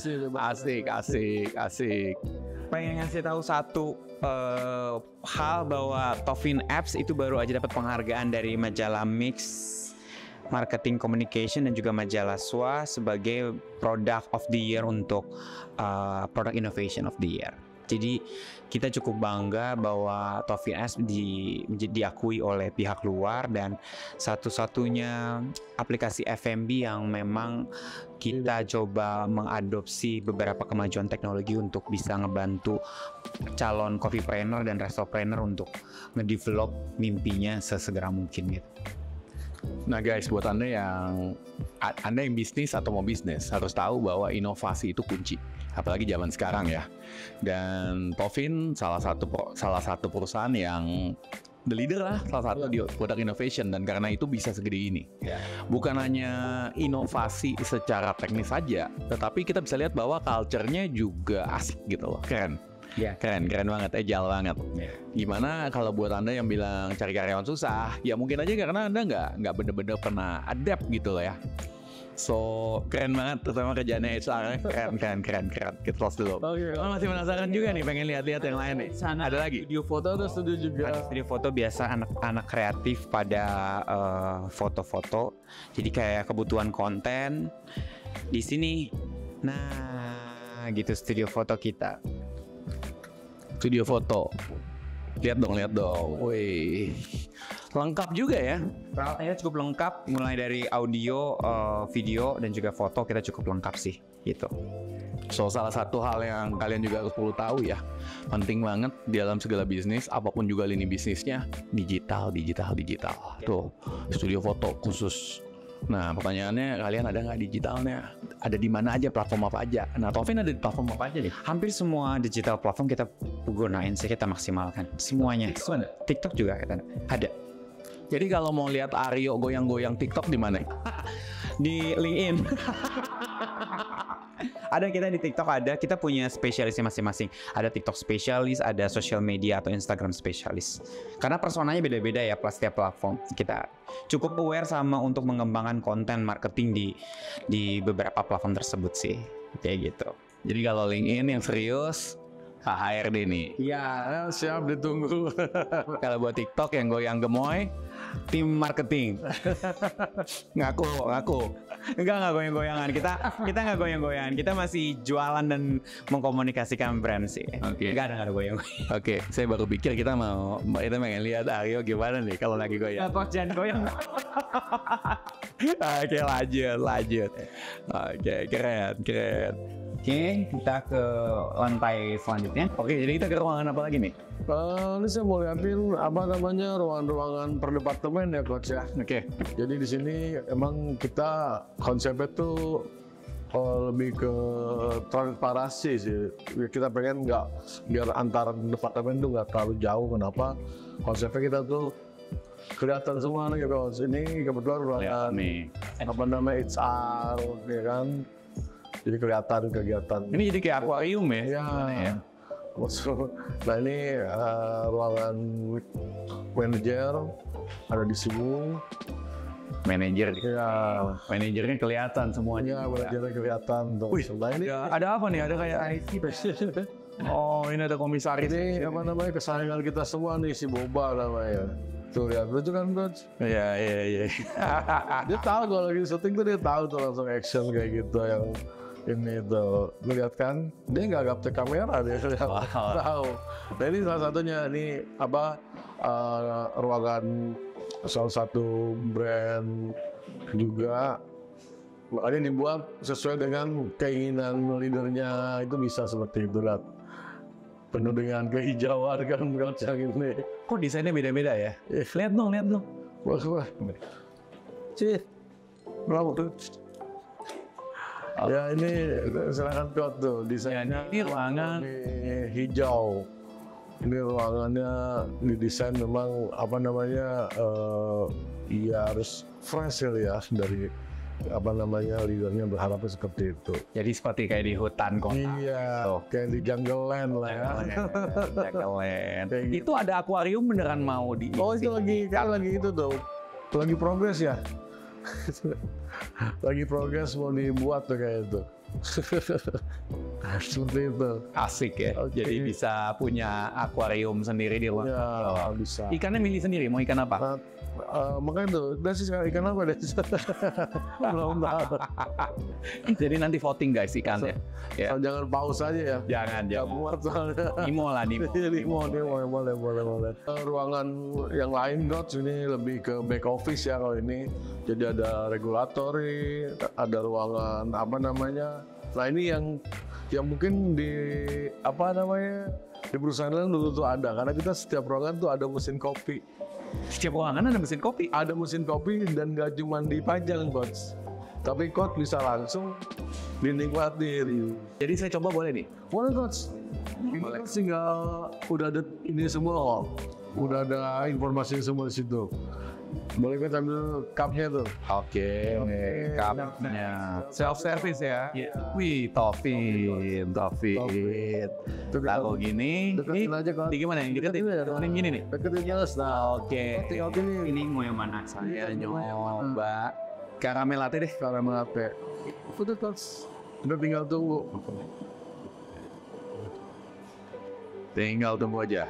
Asik. Pengen ngasih tahu satu hal bahwa Tovin Apps itu baru aja dapat penghargaan dari majalah Mix Marketing Communication dan juga majalah SWA sebagai Product of the Year untuk Product Innovation of the Year. Jadi kita cukup bangga bahwa Tovin Apps diakui oleh pihak luar dan satu-satunya aplikasi F&B yang memang kita coba mengadopsi beberapa kemajuan teknologi untuk bisa ngebantu calon coffeepreneur dan restopreneur untuk ngedevelop mimpinya sesegera mungkin gitu. Nah guys, buat Anda yang bisnis atau mau bisnis harus tahu bahwa inovasi itu kunci, apalagi zaman sekarang ya. Dan Tovin salah satu perusahaan yang the leader lah, salah satu di product innovation, dan karena itu bisa segede ini. Bukan hanya inovasi secara teknis saja, tetapi kita bisa lihat bahwa culture-nya juga asik gitu loh, keren. Ya. Keren banget, agile banget. Gimana kalau buat Anda yang bilang cari karyawan susah, ya mungkin aja karena Anda nggak bener-bener pernah adapt gitu loh ya. So keren banget, terutama kerjaannya HR. Keren. Kita close dulu. Masih penasaran juga nih, pengen lihat-lihat yang lain nih. Sana ada lagi Studio foto atau studio juga? Ada studio foto biasa, anak-anak kreatif pada foto-foto. Jadi kayak kebutuhan konten di sini. Nah, gitu studio foto kita. Studio foto. Lihat dong. Wih. Lengkap juga ya. Peralatannya cukup lengkap, mulai dari audio, video dan juga foto kita cukup lengkap sih, gitu. So salah satu hal yang kalian juga harus perlu tahu ya, penting banget di dalam segala bisnis, apapun juga lini bisnisnya, digital. Tuh, studio foto khusus. Nah pertanyaannya, kalian ada nggak digitalnya? Ada di mana aja, platform apa aja? Nah Tovin ada di platform apa aja nih? Hampir semua digital platform kita gunain sih, kita maksimalkan semuanya. TikTok juga kita ada. Jadi kalau mau lihat Aryo goyang-goyang TikTok di mana? Di LinkedIn. Ada, kita di TikTok ada, kita punya spesialisnya masing-masing. Ada TikTok spesialis, ada social media atau Instagram spesialis. Karena personanya beda-beda ya plus setiap platform. Kita cukup aware sama untuk mengembangkan konten marketing di beberapa platform tersebut sih. Kayak gitu. Jadi kalau LinkedIn yang serius, HRD nih. Ya, siap ditunggu. Kalau buat TikTok yang goyang gemoy, tim marketing. ngaku. Enggak goyang-goyangan. Kita nggak goyang-goyangan. Kita masih jualan dan mengkomunikasikan brand sih. Oke. Nggak ada goyang-goyang. Oke, saya baru pikir kita pengen lihat Aryo gimana nih kalau lagi goyang. Jangan goyang. Oke, lanjut. Oke, keren. Oke, kita ke lantai selanjutnya. Oke, jadi kita ke ruangan apa lagi nih? Ini saya mau liatin apa namanya ruangan-ruangan per departemen ya coach ya. Oke. Jadi di sini emang kita konsepnya tuh lebih ke transparansi sih. Kita pengen nggak biar antar departemen tuh nggak terlalu jauh. Kenapa? Konsepnya kita tuh kelihatan semua nih coach. Ini kebetulan ruangan nih. apa namanya HR ya kan. Jadi kelihatan kegiatan. Ini jadi kayak akuarium ya? Ya. Ya. Nah ini ruangan manajer ada di sini. Manajer. Ya, Manajernya kelihatan semuanya. manajernya kelihatan tuh. Wih, Nah ini ada apa nih? Ada kayak IT. Oh, ini ada komisaris. ini apa namanya kesayangan kita semua nih si Boba namanya. Tuh lihat lucu kan coach. Iya. Dia tahu kalau lagi syuting tuh dia tahu tuh langsung action kayak gitu yang ini tuh lu lihat kan dia nggak gaptek kamera dia tahu. Nah ini salah satunya ini apa ruangan salah satu brand juga makanya dibuat sesuai dengan keinginan leadernya itu bisa seperti itu lihat penuh dengan kehijauan kan kacang ini. Kok desainnya beda-beda ya? Lihat dong. Wah. Cih. Bravo tuh. Ya ini silakan Piot tuh desainnya. Ini ruangan ini hijau. Ini ruangannya didesain memang apa namanya ya harus fresh ya dari apa namanya leadernya berharapnya seperti itu. jadi seperti kayak di hutan kota. Iya, kayak di Jungle Land lah ya. Jungle Land. Kayak gitu. Itu ada akuarium beneran mau di. Oh itu lagi kan lagi itu tuh, lagi progres ya. Lagi progres mau dibuat tuh kayak itu. Seperti itu. Asik ya. Oke. Jadi bisa punya akuarium sendiri di ruang. Ya bisa. Ikannya milih sendiri. Mau ikan apa? Makanya tuh, udah sih sekarang ikan apa deh? Belum tahu. Jadi nanti voting guys ikannya. Ya. Jangan pause aja ya. Jangan. Gak muat soalnya. Nimo lah Nimo. Boleh. Ruangan yang lain coach ini lebih ke back office ya kalau ini. Jadi ada regulatory, ada ruangan apa namanya. Nah ini yang mungkin di apa namanya di perusahaan lain dulu tuh ada karena kita setiap ruangan tuh ada mesin kopi. Setiap ruangan ada mesin kopi. Ada mesin kopi dan gak cuma dipajang coach. Tapi coach bisa langsung dinikmatin. Jadi saya coba boleh nih. Boleh coach. Boleh. Tinggal udah ada ini semua kok. Udah ada informasi semua di situ. Boleh kita ambil cupnya tuh. Oke. Cupnya. Self service ya. Wih, Taufin. Lalu gini. Deketin aja kan. Di gimana nih? Deketin gini nih. Deketin jelas. Nah, Oke. Ini mau yang mana? Saya nyoba karamel latte deh. karamel latte. Udah coach. Udah tinggal tunggu. Tinggal tunggu aja.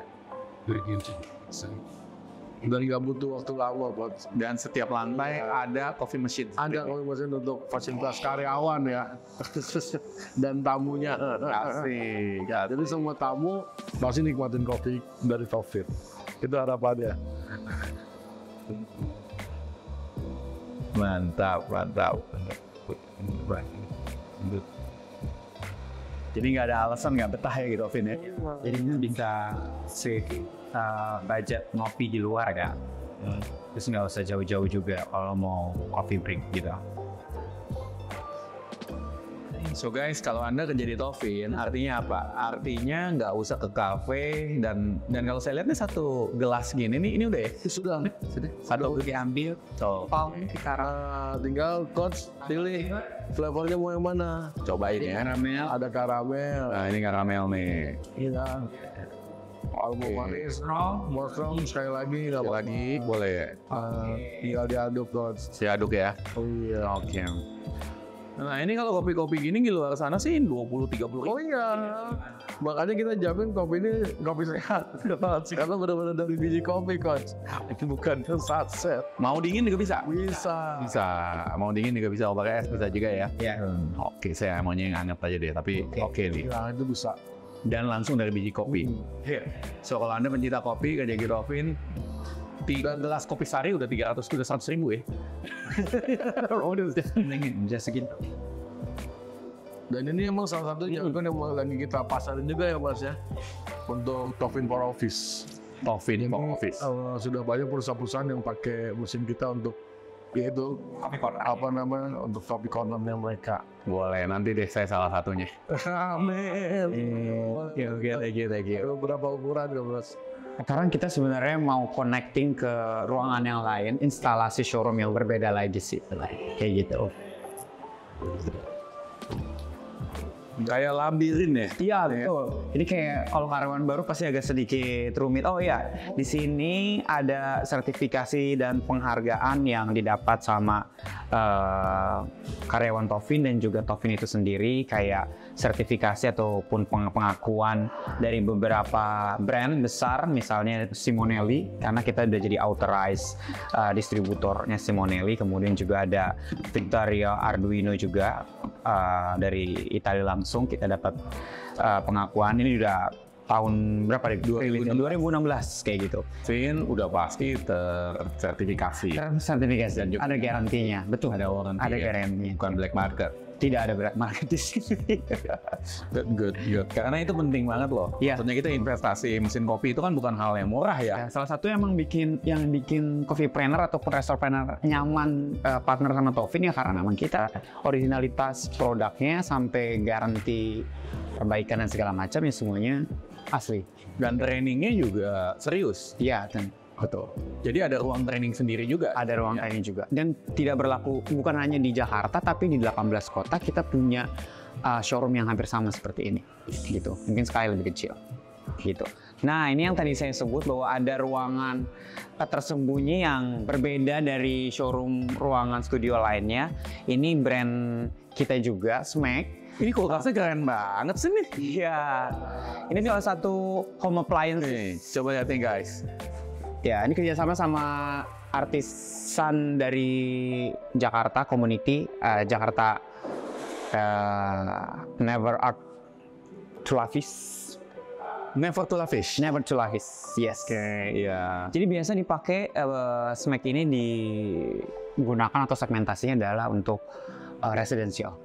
Dan nggak butuh waktu lama buat Dan setiap lantai ada coffee machine. ada kalau mesin untuk fasilitas karyawan ya dan tamunya. Asik. Jadi semua tamu pasti nikmatin kopi dari Taufin. Itu harapannya. Mantap. Jadi nggak ada alasan nggak betah ya gitu, Vin ya. Jadi bisa save budget ngopi di luar ya. Terus nggak usah jauh-jauh juga kalau mau coffee break gitu. So guys, kalau Anda kerja di Taufin, artinya apa? Artinya nggak usah ke kafe dan kalau saya lihat nih satu gelas gini nih, ini udah ya? Sudah. Satu diambil. So, Tinggal coach pilih flavornya mau yang mana. cobain ya. Karamel. Ada karamel. Nah, ini karamel nih. Iya. Kalau mau manis, mau strong sekali lagi nggak apa-apa. Lagi boleh ya? Tinggal diaduk coach. Saya aduk ya. Oh iya. Oke. Nah ini kalau kopi-kopi gini di luar sana sih 20-30 ribu. Oh iya. Makanya kita jamin kopi ini kopi sehat. Karena benar-benar dari biji kopi coach. Itu bukan saset. Mau dingin juga bisa? Bisa. Bisa. Mau dingin juga bisa. Mau pakai es bisa juga ya? Iya. Oke, saya maunya yang anget aja deh. Tapi oke nih. Ya itu bisa. Dan langsung dari biji kopi. So kalau Anda pencinta kopi, kerja di Taufin, 3 gelas kopi sari udah 100 ribu ya. Udah segitu. Dan ini emang salah satu jargon yang lagi kita pasarin juga ya Mas ya, untuk Tofin for Office. Tofin Ini, for Office. sudah banyak perusahaan-perusahaan yang pakai mesin kita untuk yaitu apa namanya untuk kopi cornernya mereka. Boleh, nanti deh saya salah satunya. Amin. Thank you. Berapa ukuran ya Mas? Sekarang kita sebenarnya mau connecting ke ruangan yang lain, instalasi showroom yang berbeda lagi sih, kayak gitu. Kayak labirin ya? Iya betul. Ini kayak kalau karyawan baru pasti agak sedikit rumit. Oh iya, di sini ada sertifikasi dan penghargaan yang didapat sama karyawan Tofin dan juga Tofin itu sendiri, kayak sertifikasi ataupun pengakuan dari beberapa brand besar, misalnya Simonelli, karena kita udah jadi authorized distributornya Simonelli. Kemudian juga ada Victoria Arduino juga dari Italia langsung kita dapat pengakuan. Ini udah tahun berapa deh? 2016 kayak gitu. Fin udah pasti tersertifikasi. Sertifikasi Dan juga ada garantinya, betul. Ada warranty. Ada ya? garantinya. Bukan black market. Tidak ada black market di sini. Good. Karena itu penting banget loh. Iya. Maksudnya kita investasi mesin kopi itu kan bukan hal yang murah ya. Ya, salah satu yang bikin coffee planner ataupun restoranner nyaman partner sama Tofin ya karena memang kita originalitas produknya sampai garansi perbaikan dan segala macam ya semuanya asli. Dan trainingnya juga serius. Iya, betul. Jadi ada ruang training sendiri juga. Ada ruang training juga. Dan tidak berlaku bukan hanya di Jakarta tapi di 18 kota kita punya showroom yang hampir sama seperti ini. Gitu. Mungkin sekali lebih kecil. Gitu. Nah, ini yang tadi saya sebut bahwa ada ruangan tersembunyi yang berbeda dari showroom ruangan studio lainnya. Ini brand kita juga, Smack. Ini kulkasnya keren banget sih nih. Iya. Ini salah satu home appliance. Nih, coba lihat nih guys. Ya, ini kerjasama sama artisan dari Jakarta Community, Jakarta Never Art to Lavish. Never to Lavish. Never to Lavish, yes. Iya. Jadi biasa dipakai Smack ini digunakan atau segmentasinya adalah untuk residential.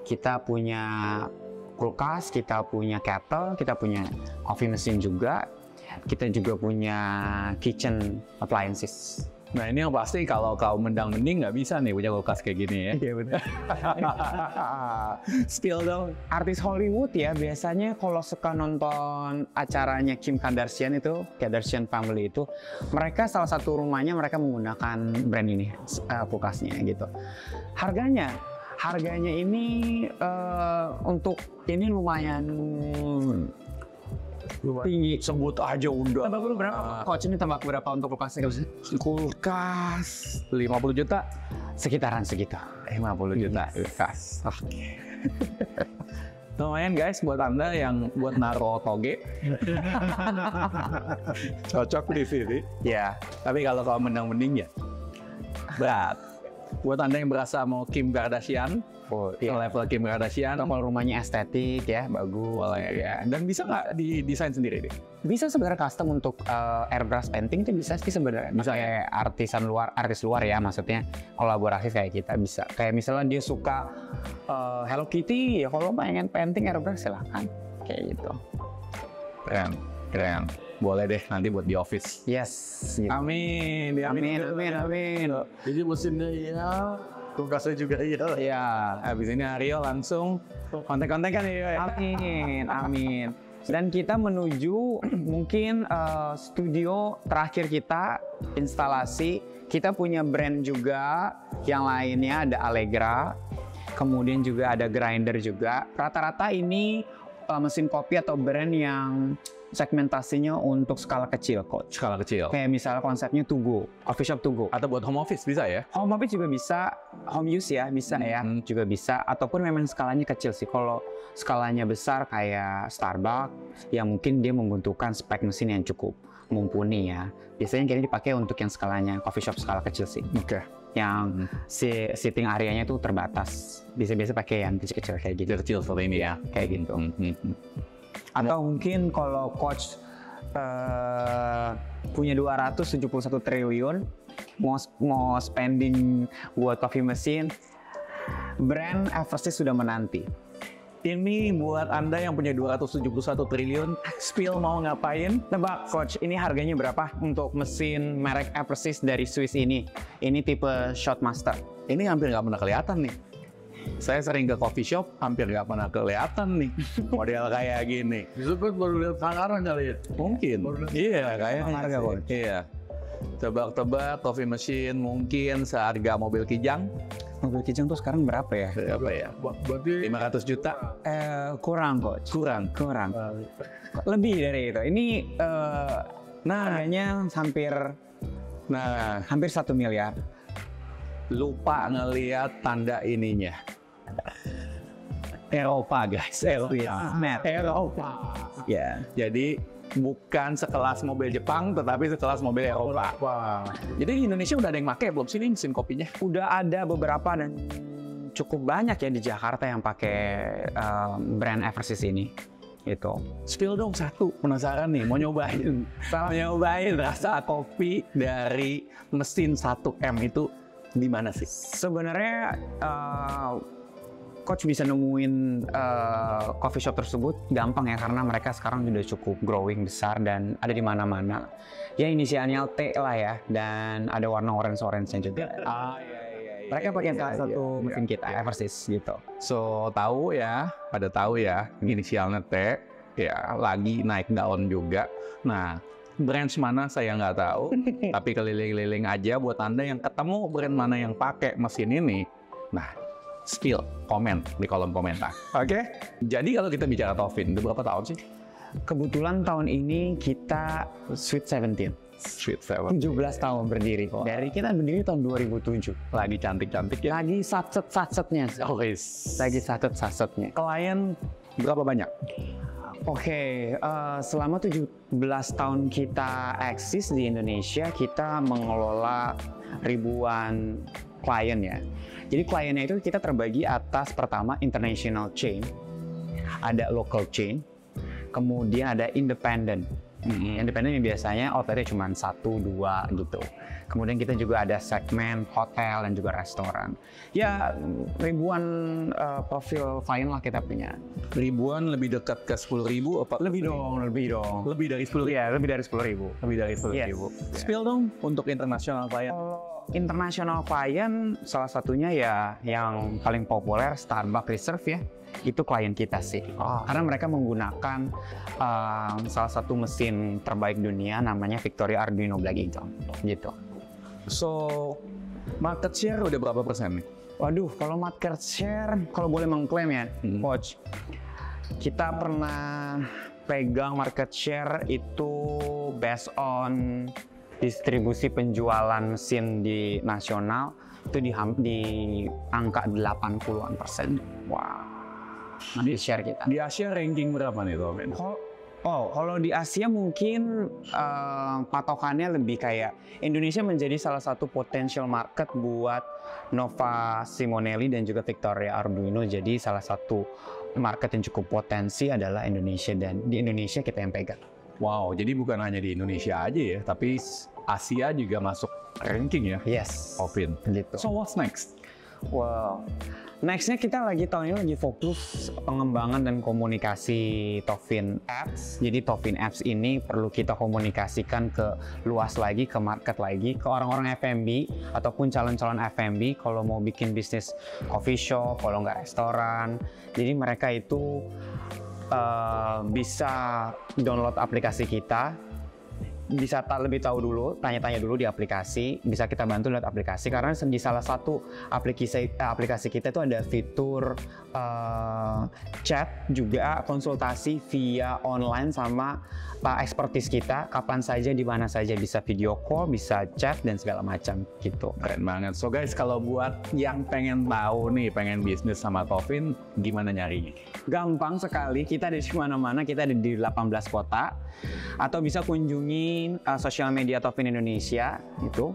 Kita punya kulkas, kita punya kettle, kita punya coffee machine juga. Kita juga punya kitchen appliances. Nah ini yang pasti kalau kau mendang-mending nggak bisa nih punya kulkas kayak gini ya. Iya benar. Spill dong. Artis Hollywood ya biasanya kalau suka nonton acaranya Kim Kardashian itu, Kardashian Family itu, mereka salah satu rumahnya mereka menggunakan brand ini kulkasnya gitu. Harganya ini untuk ini lumayan tinggi. Sebut aja udah. Tambah berapa? Coach ini tambah berapa untuk kulkasnya? Kulkas 50 juta. Sekitaran segitu. 50 juta. Kulkas. Oke. Lumayan guys buat Anda yang buat naro toge. Cocok di sini. Ya. Tapi kalau kau mendang-mending ya berat. Buat Anda yang berasa mau Kim Kardashian, level Kim Kardashian, Kalau rumahnya estetik ya, bagus. boleh ya. Dan bisa nggak didesain sendiri deh? Bisa sebenarnya custom untuk airbrush painting itu bisa sih sebenarnya. Bisa kayak artis luar ya, maksudnya kolaborasi kayak kita bisa. Kayak misalnya dia suka Hello Kitty, ya kalau pengen painting airbrush silahkan. Kayak gitu. Keren. Boleh deh nanti buat di office. Yes. Gitu. Amin. Amin. Jadi mesinnya iya, kulkasnya juga iya. Ya, habis ini Aryo langsung kontak-kontak kan ya. Amin. Dan kita menuju mungkin studio terakhir kita, instalasi. Kita punya brand juga yang lainnya, ada Allegra, kemudian juga ada Grinder juga. Rata-rata ini mesin kopi atau brand yang segmentasinya untuk skala kecil, Coach. Skala kecil. Kayak misalnya konsepnya to go, coffee shop to go. Atau buat home office bisa ya? Home office juga bisa, home use ya, bisa ya, juga bisa. Ataupun memang skalanya kecil sih. Kalau skalanya besar kayak Starbucks, ya mungkin dia membutuhkan spek mesin yang cukup mumpuni ya. Biasanya kayaknya dipakai untuk yang skalanya coffee shop skala kecil sih. Oke. Yang sitting areanya tuh terbatas. Bisa pakai yang kecil-kecil kayak gitu. Kecil seperti ini ya. Kayak gitu. Atau mungkin kalau coach punya 271 triliun mau spending buat coffee mesin brand Eversys sudah menanti. Ini buat Anda yang punya 271 triliun, spill mau ngapain? Tebak, Coach, ini harganya berapa untuk mesin merek Eversys dari Swiss ini? Ini tipe Shotmaster. Ini hampir nggak pernah kelihatan nih. Saya sering ke coffee shop, hampir nggak pernah kelihatan nih model kayak gini. Justru kan baru lihat sekarang kali ya. Mungkin. Iya, kayaknya. Harga, sih. Coach. Iya. Tebak-tebak coffee machine mungkin seharga mobil Kijang. Mobil Kijang tuh sekarang berapa ya? Berapa ya? Berarti 500 juta? Kurang, Coach. Kurang. Lebih dari itu. Ini harganya hampir Nah, 1 miliar. lupa ngelihat tanda ininya. Eropa, guys. Eropa. Ya. Jadi bukan sekelas mobil Jepang, tetapi sekelas mobil Eropa. wah, Jadi di Indonesia udah ada yang pakai belum sih nih mesin kopinya? Udah ada beberapa dan cukup banyak ya di Jakarta yang pakai brand Eversys ini. Gitu. Spill dong satu, penasaran nih, mau nyobain. Mau nyobain rasa kopi dari mesin 1M itu di mana sih? Sebenarnya Coach bisa nemuin coffee shop tersebut gampang ya, karena mereka sekarang sudah cukup growing besar dan ada di mana-mana. Ya inisialnya T lah ya, dan ada warna orange-nya juga. Iya. Mereka pakai salah satu mesin kita, Eversys gitu. So tahu ya, pada tahu ya, inisialnya T, ya lagi naik daun juga. Nah, branch mana saya nggak tahu, tapi keliling-keliling aja buat Anda yang ketemu brand mana yang pakai mesin ini. Nah, spill, komen di kolom komentar. Oke? Jadi kalau kita bicara Tovin, udah berapa tahun sih? Kebetulan tahun ini kita Sweet 17. Sweet Seven. 17 tahun berdiri kok. Dari kita berdiri tahun 2007. Lagi cantik-cantik ya. Lagi satset-satsetnya. Lagi satset-satsetnya. Klien berapa banyak? Oke, selama 17 tahun kita eksis di Indonesia, kita mengelola ribuan klien ya. Jadi kliennya itu kita terbagi atas pertama international chain, ada local chain, kemudian ada independent. Independent yang biasanya outletnya cuma 1-2 gitu. Kemudian kita juga ada segmen hotel dan juga restoran. Ya ribuan profil klien lah kita punya. Ribuan, lebih dekat ke 10.000 apa? Lebih dong. Lebih dari 10.000. Iya, lebih dari 10.000. Lebih dari 10.000. Yes. Spill dong untuk internasional klien. International klien salah satunya ya yang paling populer Starbucks Reserve ya. Itu klien kita sih. Karena mereka menggunakan salah satu mesin terbaik dunia namanya Victoria Arduino Black Eagle gitu. So, market share udah berapa persen nih? Waduh, kalau market share, kalau boleh mengklaim ya, Coach, kita pernah pegang market share itu based on distribusi penjualan mesin di nasional itu di angka 80-an%. Wah. Di share kita. Di Asia ranking berapa nih Tovin? Kalau di Asia mungkin patokannya lebih kayak Indonesia menjadi salah satu potential market buat Nova Simonelli dan juga Victoria Arduino. Jadi salah satu market yang cukup potensi adalah Indonesia, dan di Indonesia kita yang pegang. Wow, jadi bukan hanya di Indonesia aja ya, tapi Asia juga masuk ranking ya? Yes. Tovin. Gitu. So what's next? Wow. Nextnya kita tahun ini lagi fokus pengembangan dan komunikasi Tovin Apps. Jadi Tovin Apps ini perlu kita komunikasikan ke luas lagi, ke market lagi, ke orang-orang F&B ataupun calon-calon F&B kalau mau bikin bisnis coffee shop, kalau nggak restoran. Jadi mereka itu bisa download aplikasi kita, bisa lebih tahu dulu, tanya-tanya dulu di aplikasi, bisa kita bantu lewat aplikasi, karena di salah satu aplikasi kita itu ada fitur chat, juga konsultasi via online sama expertise kita, kapan saja, di mana saja, bisa video call, bisa chat, dan segala macam gitu. Keren banget. So guys, kalau buat yang pengen tahu nih, pengen bisnis sama Tovin, gimana nyarinya? Gampang sekali, kita ada di mana-mana, kita ada di 18 kota, atau bisa kunjungi sosial media Tovin Indonesia itu,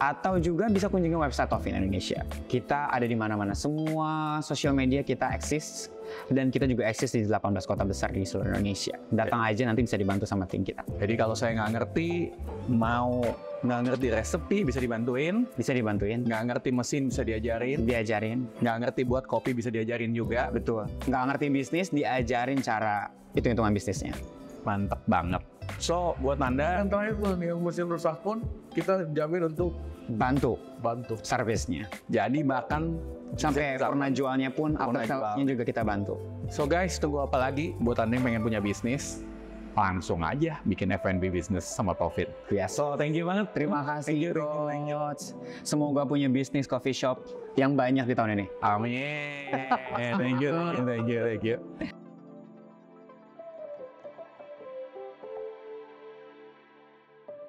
atau juga bisa kunjungi website Tovin Indonesia. Kita ada di mana-mana, semua sosial media kita eksis, dan kita juga eksis di 18 kota besar di seluruh Indonesia. Datang aja, nanti bisa dibantu sama tim kita. Jadi kalau saya nggak ngerti, mau nggak ngerti resepi bisa dibantuin, Bisa dibantuin, nggak ngerti mesin bisa diajarin, diajarin. nggak ngerti buat kopi bisa diajarin juga. Betul. Nggak ngerti bisnis, diajarin cara hitung-hitungan bisnisnya. Mantep banget. So, buat Anda, Yang terakhir tuh, yang mesin rusak pun kita jamin untuk Bantu bantu. servisnya. jadi bahkan Sampai pernah jualnya pun, after sales-nya juga kita bantu. So guys, tunggu apa lagi? Buat Anda yang pengen punya bisnis, langsung aja bikin F&B bisnis sama Taufin. Yes. So, thank you banget. Terima kasih, Thank you, thank you, thank you. Coach. Semoga punya bisnis coffee shop yang banyak di tahun ini. Amin. Thank you, thank you, thank you.